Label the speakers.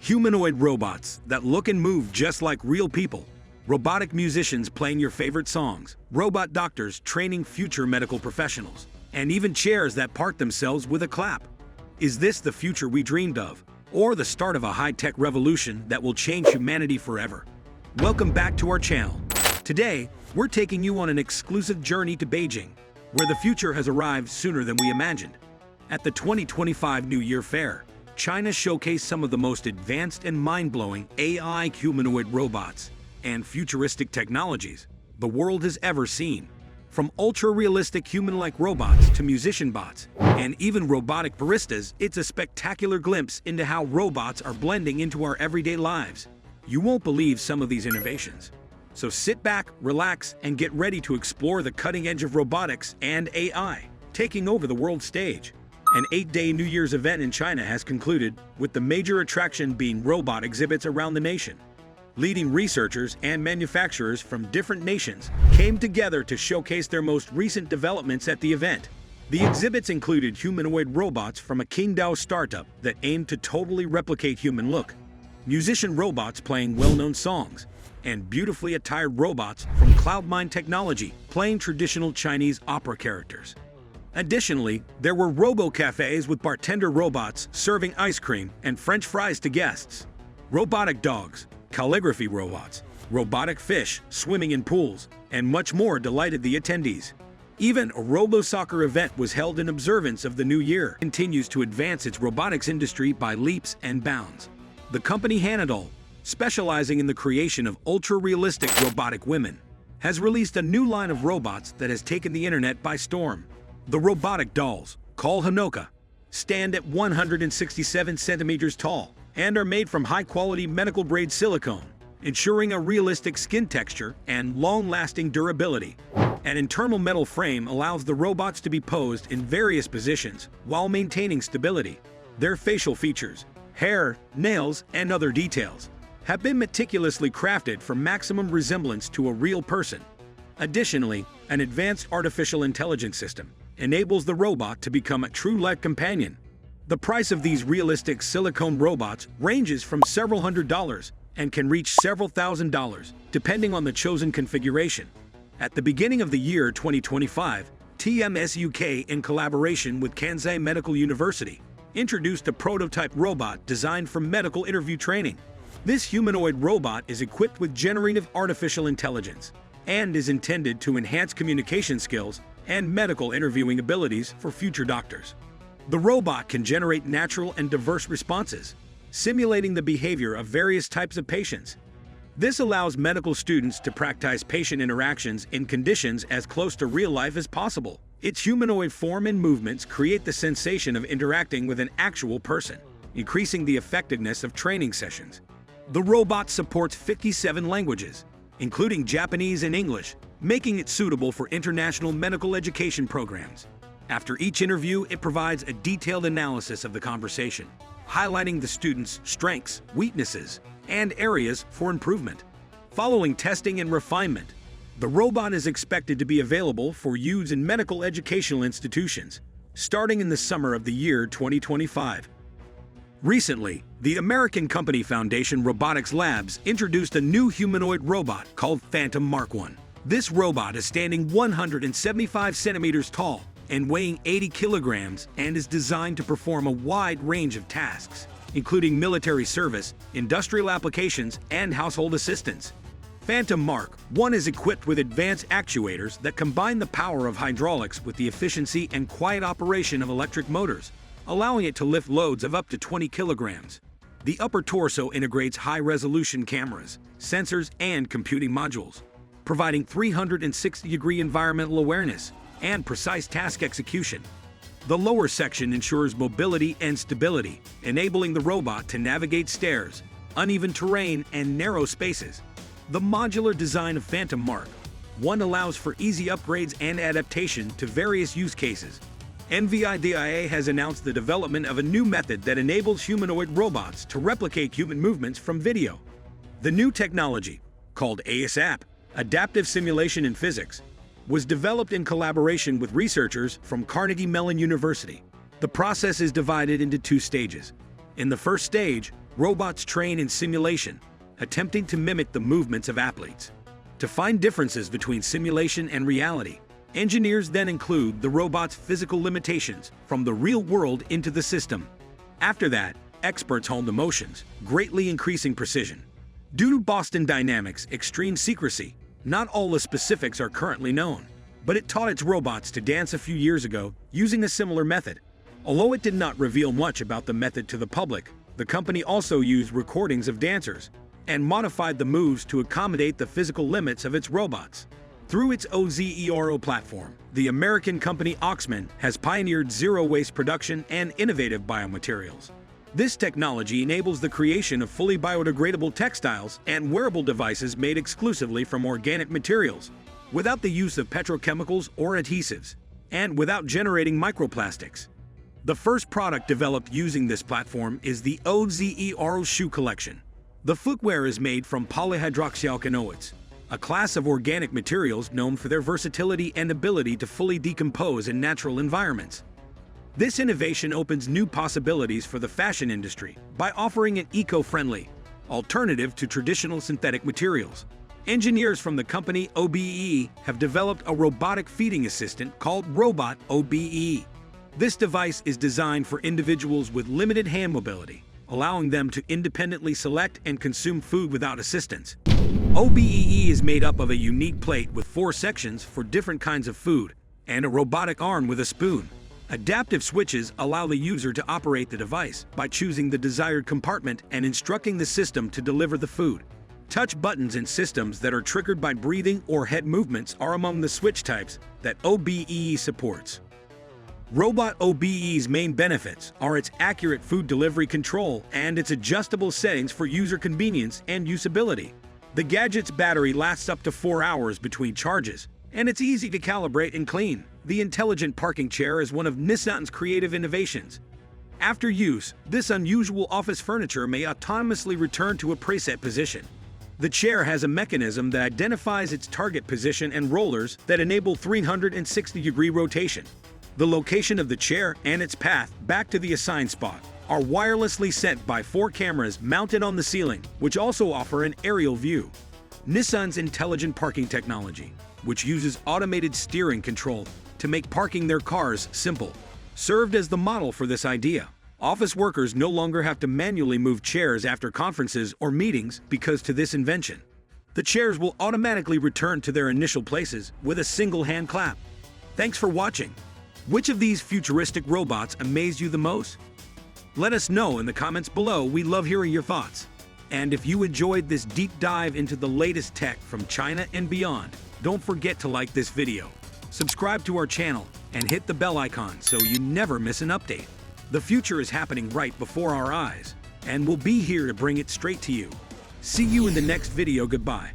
Speaker 1: Humanoid robots that look and move just like real people. Robotic musicians playing your favorite songs. Robot doctors training future medical professionals. And even chairs that part themselves with a clap. Is this the future we dreamed of? Or the start of a high-tech revolution that will change humanity forever? Welcome back to our channel. Today, we're taking you on an exclusive journey to Beijing, where the future has arrived sooner than we imagined. At the 2025 New Year Fair, China showcased some of the most advanced and mind-blowing AI humanoid robots and futuristic technologies the world has ever seen. From ultra-realistic human-like robots to musician bots, and even robotic baristas, it's a spectacular glimpse into how robots are blending into our everyday lives. You won't believe some of these innovations. So sit back, relax, and get ready to explore the cutting edge of robotics and AI, taking over the world stage. An 8-day New Year's event in China has concluded, with the major attraction being robot exhibits around the nation. Leading researchers and manufacturers from different nations came together to showcase their most recent developments at the event. The exhibits included humanoid robots from a Qingdao startup that aimed to totally replicate human look, musician robots playing well-known songs, and beautifully attired robots from Cloud9 Technology playing traditional Chinese opera characters. Additionally, there were robo-cafes with bartender robots serving ice cream and French fries to guests, robotic dogs, calligraphy robots, robotic fish swimming in pools, and much more delighted the attendees. Even a robo-soccer event was held in observance of the new year. Continues to advance its robotics industry by leaps and bounds. The company Humanoid, specializing in the creation of ultra-realistic robotic women, has released a new line of robots that has taken the internet by storm. The robotic dolls, called Hanoka, stand at 167 centimeters tall and are made from high-quality medical-grade silicone, ensuring a realistic skin texture and long-lasting durability. An internal metal frame allows the robots to be posed in various positions while maintaining stability. Their facial features, hair, nails, and other details have been meticulously crafted for maximum resemblance to a real person. Additionally, an advanced artificial intelligence system enables the robot to become a true life companion. The price of these realistic silicone robots ranges from several $100s and can reach several $1,000s, depending on the chosen configuration. At the beginning of the year 2025, TMS UK, in collaboration with Kansai Medical University, introduced a prototype robot designed for medical interview training. This humanoid robot is equipped with generative artificial intelligence and is intended to enhance communication skills and medical interviewing abilities for future doctors. The robot can generate natural and diverse responses, simulating the behavior of various types of patients. This allows medical students to practice patient interactions in conditions as close to real life as possible. Its humanoid form and movements create the sensation of interacting with an actual person, increasing the effectiveness of training sessions. The robot supports 57 languages, including Japanese and English, making it suitable for international medical education programs. After each interview, it provides a detailed analysis of the conversation, highlighting the student's strengths, weaknesses, and areas for improvement. Following testing and refinement, the robot is expected to be available for use in medical educational institutions, starting in the summer of the year 2025. Recently, the American company Foundation Robotics Labs introduced a new humanoid robot called Phantom Mark 1. This robot is standing 175 centimeters tall and weighing 80 kilograms and is designed to perform a wide range of tasks, including military service, industrial applications, and household assistance. Phantom Mark 1 is equipped with advanced actuators that combine the power of hydraulics with the efficiency and quiet operation of electric motors, allowing it to lift loads of up to 20 kilograms. The upper torso integrates high-resolution cameras, sensors, and computing modules, providing 360-degree environmental awareness and precise task execution. The lower section ensures mobility and stability, enabling the robot to navigate stairs, uneven terrain, and narrow spaces. The modular design of Phantom Mark 1 allows for easy upgrades and adaptation to various use cases. NVIDIA has announced the development of a new method that enables humanoid robots to replicate human movements from video. The new technology, called ASAP, Adaptive Simulation in Physics, was developed in collaboration with researchers from Carnegie Mellon University. The process is divided into two stages. In the first stage, Robots train in simulation, attempting to mimic the movements of athletes. To find differences between simulation and reality, engineers then include the robot's physical limitations from the real world into the system. After that, experts hone the motions, greatly increasing precision. Due to Boston Dynamics' extreme secrecy, not all the specifics are currently known, but it taught its robots to dance a few years ago using a similar method. Although it did not reveal much about the method to the public, the company also used recordings of dancers and modified the moves to accommodate the physical limits of its robots. Through its OZERO platform, the American company Oxman has pioneered zero-waste production and innovative biomaterials. This technology enables the creation of fully biodegradable textiles and wearable devices made exclusively from organic materials, without the use of petrochemicals or adhesives, and without generating microplastics. The first product developed using this platform is the OZERO shoe collection. The footwear is made from polyhydroxyalkanoids, a class of organic materials known for their versatility and ability to fully decompose in natural environments. This innovation opens new possibilities for the fashion industry by offering an eco-friendly alternative to traditional synthetic materials. Engineers from the company OBE have developed a robotic feeding assistant called Robot OBE. This device is designed for individuals with limited hand mobility, allowing them to independently select and consume food without assistance. OBE is made up of a unique plate with 4 sections for different kinds of food and a robotic arm with a spoon. Adaptive switches allow the user to operate the device by choosing the desired compartment and instructing the system to deliver the food. Touch buttons in systems that are triggered by breathing or head movements are among the switch types that OBE supports. Robot OBE's main benefits are its accurate food delivery control and its adjustable settings for user convenience and usability. The gadget's battery lasts up to 4 hours between charges, and it's easy to calibrate and clean. The intelligent parking chair is one of Nissan's creative innovations. After use, this unusual office furniture may autonomously return to a preset position. The chair has a mechanism that identifies its target position and rollers that enable 360-degree rotation. The location of the chair and its path back to the assigned spot are wirelessly sent by 4 cameras mounted on the ceiling, which also offer an aerial view. Nissan's intelligent parking technology, which uses automated steering control to make parking their cars simple, served as the model for this idea. Office workers no longer have to manually move chairs after conferences or meetings because of this invention. The chairs will automatically return to their initial places with a single hand clap. Thanks for watching. Which of these futuristic robots amazed you the most? Let us know in the comments below. We love hearing your thoughts. And if you enjoyed this deep dive into the latest tech from China and beyond, don't forget to like this video, subscribe to our channel, and hit the bell icon so you never miss an update. The future is happening right before our eyes, and we'll be here to bring it straight to you. See you in the next video. Goodbye.